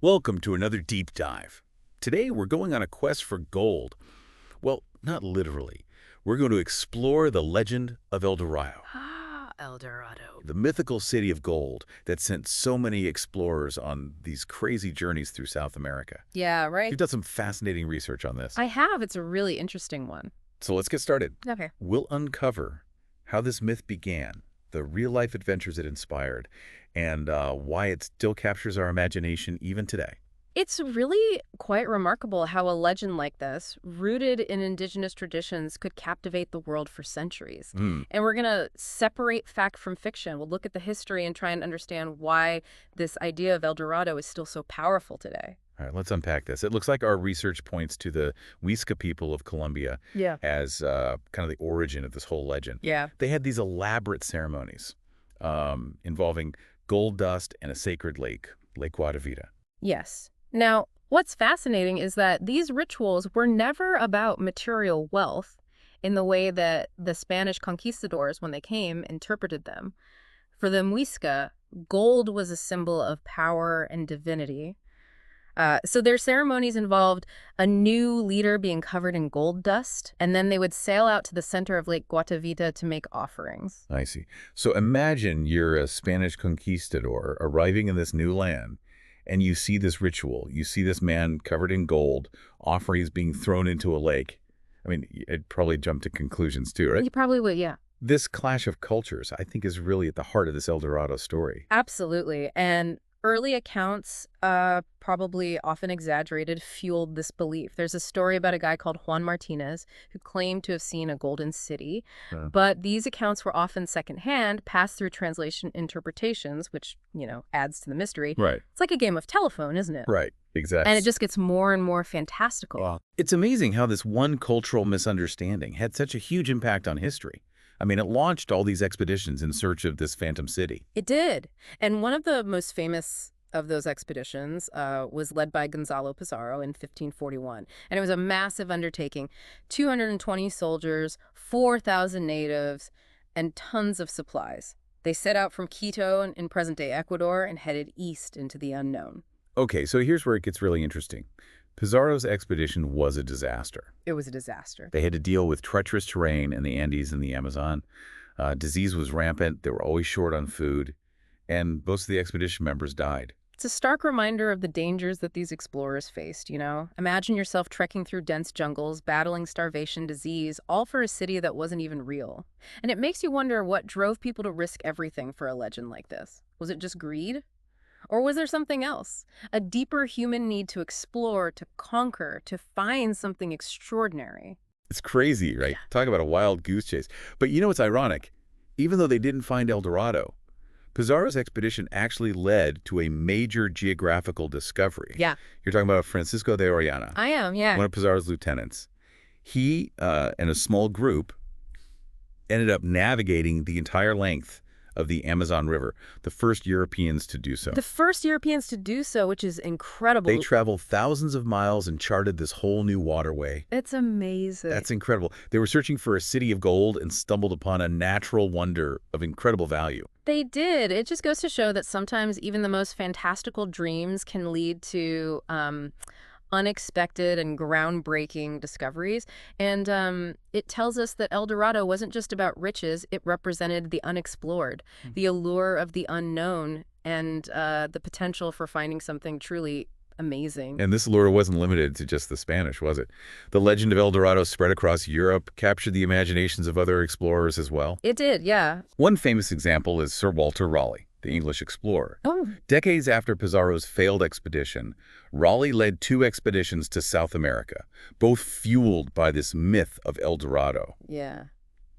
Welcome to another deep dive. Today we're going on a quest for gold. Well, not literally. We're going to explore the legend of El Dorado, Ah, El Dorado. the mythical city of gold that sent so many explorers on these crazy journeys through South America. Yeah, right? You've done some fascinating research on this. I have. It's a really interesting one. So let's get started. Okay. We'll uncover how this myth began, the real-life adventures it inspired, and why it still captures our imagination even today. It's really quite remarkable how a legend like this, rooted in indigenous traditions, could captivate the world for centuries. Hmm. And we're going to separate fact from fiction. We'll look at the history and try and understand why this idea of El Dorado is still so powerful today. All right, let's unpack this. It looks like our research points to the Huisca people of Colombia Yeah. as kind of the origin of this whole legend. Yeah. They had these elaborate ceremonies involving gold dust and a sacred lake, Lake Guatavita. Yes. Now, what's fascinating is that these rituals were never about material wealth in the way that the Spanish conquistadors, when they came, interpreted them. For the Muisca, gold was a symbol of power and divinity. So their ceremonies involved a new leader being covered in gold dust, and then they would sail out to the center of Lake Guatavita to make offerings. I see. So imagine you're a Spanish conquistador arriving in this new land, and you see this ritual. You see this man covered in gold, offerings being thrown into a lake. I mean, I'd probably jump to conclusions too, right? You probably would, yeah. This clash of cultures, I think, is really at the heart of this El Dorado story. Absolutely. And early accounts, probably often exaggerated, fueled this belief. There's a story about a guy called Juan Martinez who claimed to have seen a golden city, but these accounts were often secondhand, passed through translation interpretations, which, adds to the mystery. Right. It's like a game of telephone, isn't it? Right. Exactly. And it just gets more and more fantastical. Wow. It's amazing how this one cultural misunderstanding had such a huge impact on history. I mean, it launched all these expeditions in search of this phantom city. It did. And one of the most famous of those expeditions was led by Gonzalo Pizarro in 1541. And it was a massive undertaking. 220 soldiers, 4,000 natives, and tons of supplies. They set out from Quito in present-day Ecuador and headed east into the unknown. Okay, so here's where it gets really interesting. Pizarro's expedition was a disaster. It was a disaster. They had to deal with treacherous terrain in the Andes and the Amazon. Disease was rampant. They were always short on food. And most of the expedition members died. It's a stark reminder of the dangers that these explorers faced, Imagine yourself trekking through dense jungles, battling starvation, disease, all for a city that wasn't even real. And it makes you wonder what drove people to risk everything for a legend like this. Was it just greed? Or was there something else? A deeper human need to explore, to conquer, to find something extraordinary. It's crazy, right? Yeah. Talk about a wild goose chase. But you know what's ironic? Even though they didn't find El Dorado, Pizarro's expedition actually led to a major geographical discovery. Yeah. You're talking about Francisco de Orellana, I am, yeah. one of Pizarro's lieutenants. He and a small group ended up navigating the entire length of the Amazon River, the first Europeans to do so. The first Europeans to do so, which is incredible. They traveled thousands of miles and charted this whole new waterway. It's amazing. That's incredible. They were searching for a city of gold and stumbled upon a natural wonder of incredible value. They did. It just goes to show that sometimes even the most fantastical dreams can lead to unexpected and groundbreaking discoveries. And it tells us that El Dorado wasn't just about riches. It represented the unexplored, the allure of the unknown, and the potential for finding something truly amazing. And this lure wasn't limited to just the Spanish, was it? The legend of El Dorado spread across Europe, captured the imaginations of other explorers as well. It did, yeah. One famous example is Sir Walter Raleigh, the English explorer. Oh, Decades after Pizarro's failed expedition, Raleigh led 2 expeditions to South America, both fueled by this myth of El Dorado. yeah.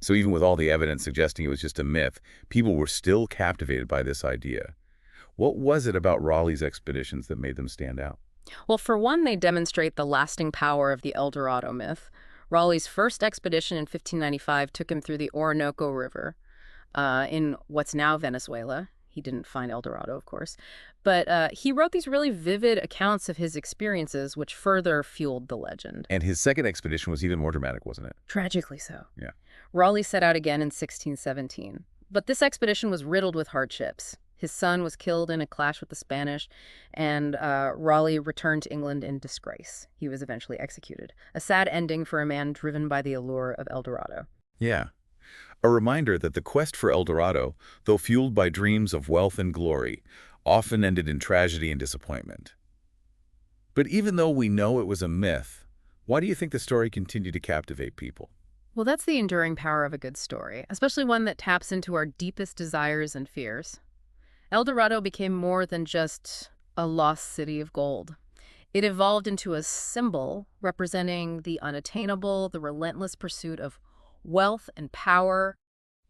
So even with all the evidence suggesting it was just a myth, people were still captivated by this idea. What was it about Raleigh's expeditions that made them stand out? Well, for one, they demonstrate the lasting power of the El Dorado myth. Raleigh's first expedition in 1595 took him through the Orinoco River in what's now Venezuela. He didn't find El Dorado, of course. But he wrote these really vivid accounts of his experiences, which further fueled the legend. And his second expedition was even more dramatic, wasn't it? Tragically so. Yeah. Raleigh set out again in 1617. But this expedition was riddled with hardships. His son was killed in a clash with the Spanish, and Raleigh returned to England in disgrace. He was eventually executed. A sad ending for a man driven by the allure of El Dorado. Yeah. A reminder that the quest for El Dorado, though fueled by dreams of wealth and glory, often ended in tragedy and disappointment. But even though we know it was a myth, why do you think the story continued to captivate people? Well, that's the enduring power of a good story, especially one that taps into our deepest desires and fears. El Dorado became more than just a lost city of gold. It evolved into a symbol representing the unattainable, the relentless pursuit of wealth and power,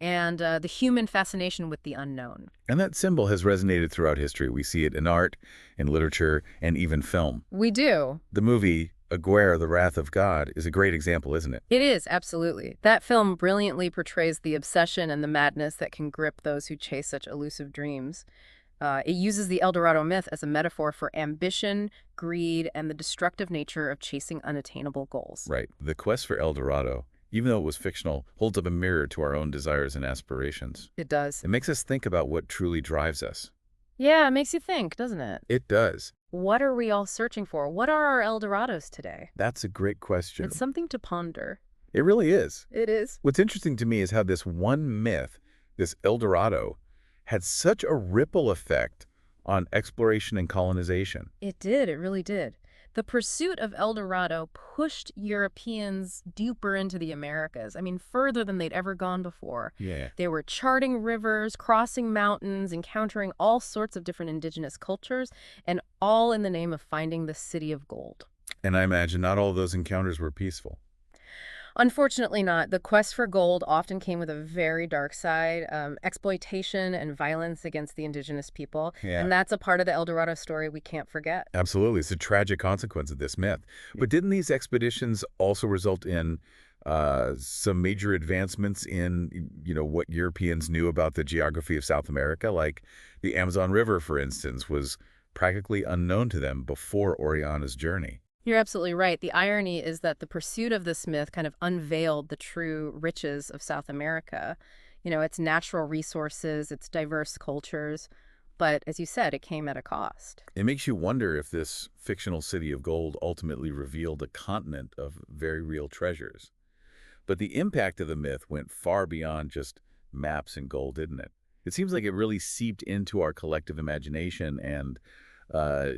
and the human fascination with the unknown. And that symbol has resonated throughout history. We see it in art, in literature, and even film. We do. The movie Aguirre, The Wrath of God is a great example, isn't it? It is, absolutely. That film brilliantly portrays the obsession and the madness that can grip those who chase such elusive dreams. It uses the El Dorado myth as a metaphor for ambition, greed, and the destructive nature of chasing unattainable goals. Right. The quest for El Dorado, even though it was fictional, holds up a mirror to our own desires and aspirations. It does. It makes us think about what truly drives us. Yeah, it makes you think, doesn't it? It does. What are we all searching for? What are our El Dorados today? That's a great question. It's something to ponder. It really is. It is. What's interesting to me is how this one myth, this El Dorado, had such a ripple effect on exploration and colonization. It did. It really did. The pursuit of El Dorado pushed Europeans deeper into the Americas. I mean, further than they'd ever gone before. Yeah. They were charting rivers, crossing mountains, encountering all sorts of different indigenous cultures, and all in the name of finding the city of gold. And I imagine not all of those encounters were peaceful. Unfortunately not. The quest for gold often came with a very dark side, exploitation and violence against the indigenous people. Yeah. And that's a part of the El Dorado story we can't forget. Absolutely. It's a tragic consequence of this myth. But didn't these expeditions also result in some major advancements in, what Europeans knew about the geography of South America? Like the Amazon River, for instance, was practically unknown to them before Oriana's journey. You're absolutely right. The irony is that the pursuit of this myth kind of unveiled the true riches of South America, its natural resources, its diverse cultures. But as you said, it came at a cost. It makes you wonder if this fictional city of gold ultimately revealed a continent of very real treasures. But the impact of the myth went far beyond just maps and gold, didn't it? It seems like it really seeped into our collective imagination and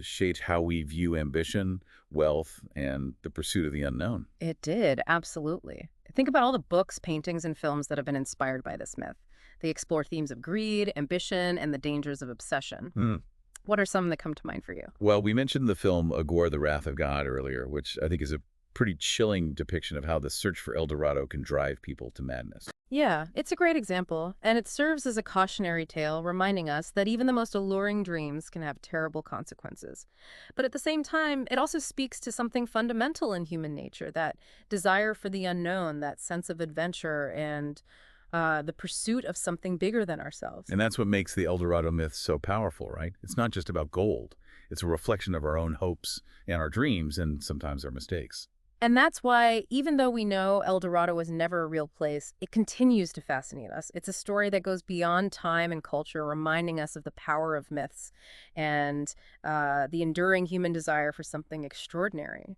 shaped how we view ambition, wealth, and the pursuit of the unknown. It did, absolutely. Think about all the books, paintings, and films that have been inspired by this myth. They explore themes of greed, ambition, and the dangers of obsession. What are some that come to mind for you? Well, we mentioned the film Aguirre, The Wrath of God earlier, which I think is a pretty chilling depiction of how the search for El Dorado can drive people to madness. Yeah, it's a great example, and it serves as a cautionary tale reminding us that even the most alluring dreams can have terrible consequences. But at the same time, it also speaks to something fundamental in human nature, that desire for the unknown, that sense of adventure, and the pursuit of something bigger than ourselves. And that's what makes the El Dorado myth so powerful, right? It's not just about gold. It's a reflection of our own hopes and our dreams and sometimes our mistakes. And that's why, even though we know El Dorado was never a real place, it continues to fascinate us. It's a story that goes beyond time and culture, reminding us of the power of myths and the enduring human desire for something extraordinary.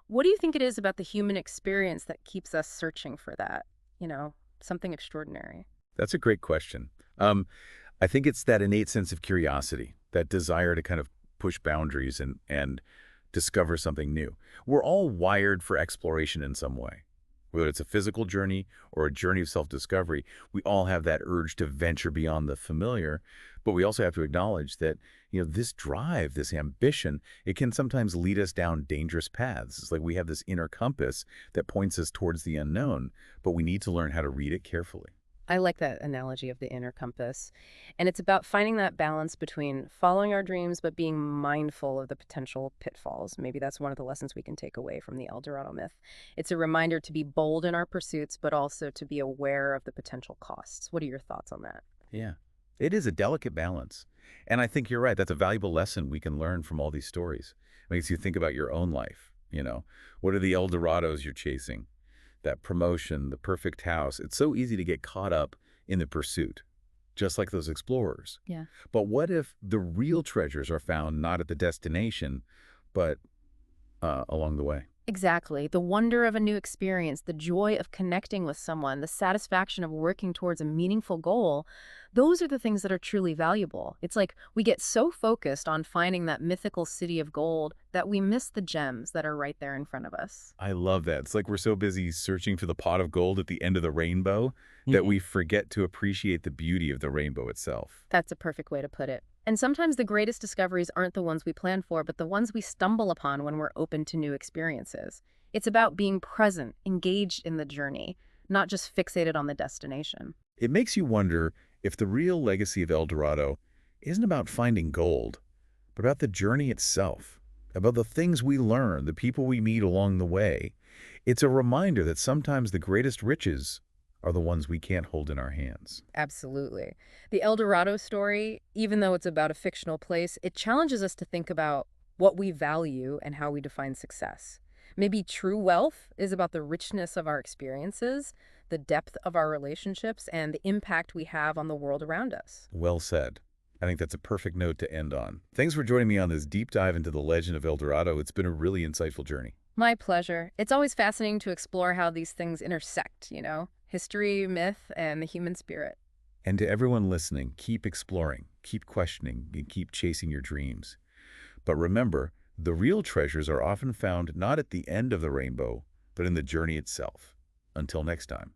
What do you think it is about the human experience that keeps us searching for that, something extraordinary? That's a great question. I think it's that innate sense of curiosity, that desire to kind of push boundaries and discover something new. We're all wired for exploration in some way. Whether it's a physical journey or a journey of self-discovery, we all have that urge to venture beyond the familiar, but we also have to acknowledge that, this drive, this ambition, it can sometimes lead us down dangerous paths. It's like we have this inner compass that points us towards the unknown, but we need to learn how to read it carefully. I like that analogy of the inner compass. And it's about finding that balance between following our dreams but being mindful of the potential pitfalls. Maybe that's one of the lessons we can take away from the El Dorado myth. It's a reminder to be bold in our pursuits, but also to be aware of the potential costs. What are your thoughts on that? Yeah, it is a delicate balance. And I think you're right. That's a valuable lesson we can learn from all these stories. It makes you think about your own life. What are the El Dorados you're chasing? That promotion, the perfect house. It's so easy to get caught up in the pursuit. just like those explorers. Yeah. But what if the real treasures are found not at the destination, but along the way? Exactly. The wonder of a new experience, the joy of connecting with someone, the satisfaction of working towards a meaningful goal, those are the things that are truly valuable. It's like we get so focused on finding that mythical city of gold that we miss the gems that are right there in front of us. I love that. It's like we're so busy searching for the pot of gold at the end of the rainbow that Mhm. we forget to appreciate the beauty of the rainbow itself. That's a perfect way to put it. And sometimes the greatest discoveries aren't the ones we plan for, but the ones we stumble upon when we're open to new experiences. It's about being present, engaged in the journey, not just fixated on the destination. It makes you wonder if the real legacy of El Dorado isn't about finding gold, but about the journey itself, about the things we learn, the people we meet along the way. It's a reminder that sometimes the greatest riches are the ones we can't hold in our hands. Absolutely. The El Dorado story, even though it's about a fictional place, it challenges us to think about what we value and how we define success. Maybe true wealth is about the richness of our experiences, the depth of our relationships, and the impact we have on the world around us. Well said. I think that's a perfect note to end on. Thanks for joining me on this deep dive into the legend of El Dorado. It's been a really insightful journey. My pleasure. It's always fascinating to explore how these things intersect, history, myth, and the human spirit. And to everyone listening, keep exploring, keep questioning, and keep chasing your dreams. But remember, the real treasures are often found not at the end of the rainbow, but in the journey itself. Until next time.